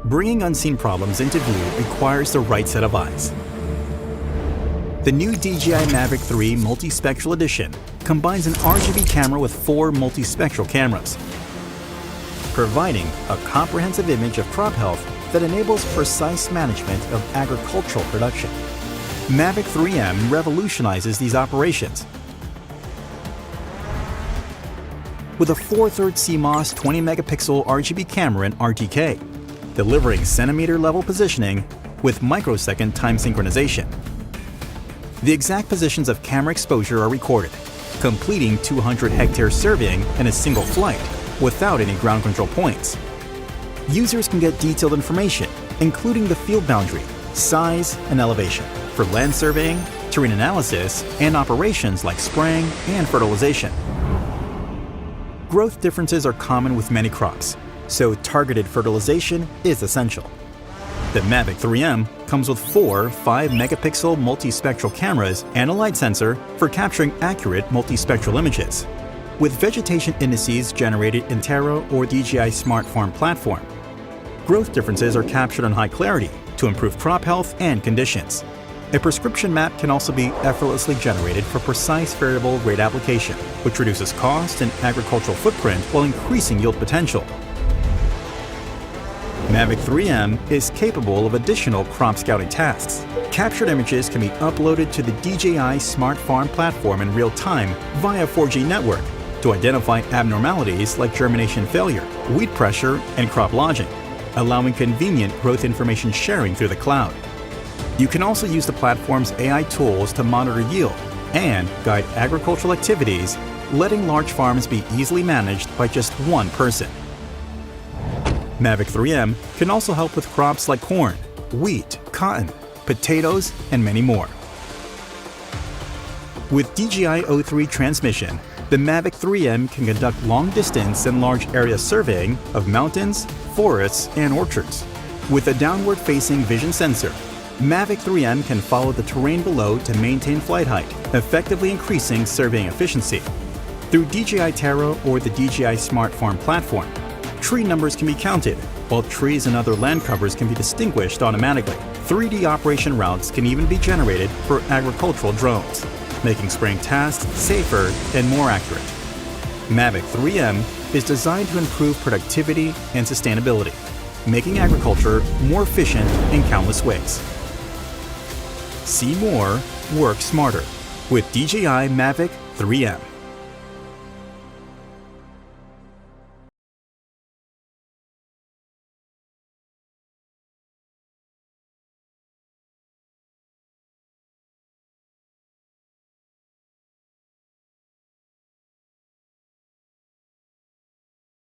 Bringing unseen problems into view requires the right set of eyes. The new DJI Mavic 3 Multispectral Edition combines an RGB camera with 4 multispectral cameras, providing a comprehensive image of crop health that enables precise management of agricultural production. Mavic 3M revolutionizes these operations. With a 4/3 CMOS 20-megapixel RGB camera in RTK, delivering centimeter-level positioning with microsecond time synchronization. The exact positions of camera exposure are recorded, completing 200-hectare surveying in a single flight without any ground control points. Users can get detailed information, including the field boundary, size, and elevation, for land surveying, terrain analysis, and operations like spraying and fertilization. Growth differences are common with many crops, so targeted fertilization is essential. The Mavic 3M comes with 4 5-megapixel multispectral cameras and a light sensor for capturing accurate multispectral images. With vegetation indices generated in Terra or DJI Smart Farm platform, growth differences are captured on high clarity to improve crop health and conditions. A prescription map can also be effortlessly generated for precise variable rate application, which reduces cost and agricultural footprint while increasing yield potential. Mavic 3M is capable of additional crop scouting tasks. Captured images can be uploaded to the DJI Smart Farm platform in real time via 4G network to identify abnormalities like germination failure, weed pressure, and crop lodging, allowing convenient growth information sharing through the cloud. You can also use the platform's AI tools to monitor yield and guide agricultural activities, letting large farms be easily managed by just one person. Mavic 3M can also help with crops like corn, wheat, cotton, potatoes, and many more. With DJI O3 transmission, the Mavic 3M can conduct long-distance and large area surveying of mountains, forests, and orchards. With a downward-facing vision sensor, Mavic 3M can follow the terrain below to maintain flight height, effectively increasing surveying efficiency. Through DJI Terra or the DJI Smart Farm platform, tree numbers can be counted, while trees and other land covers can be distinguished automatically. 3D operation routes can even be generated for agricultural drones, making spraying tasks safer and more accurate. Mavic 3M is designed to improve productivity and sustainability, making agriculture more efficient in countless ways. See more, work smarter with DJI Mavic 3M.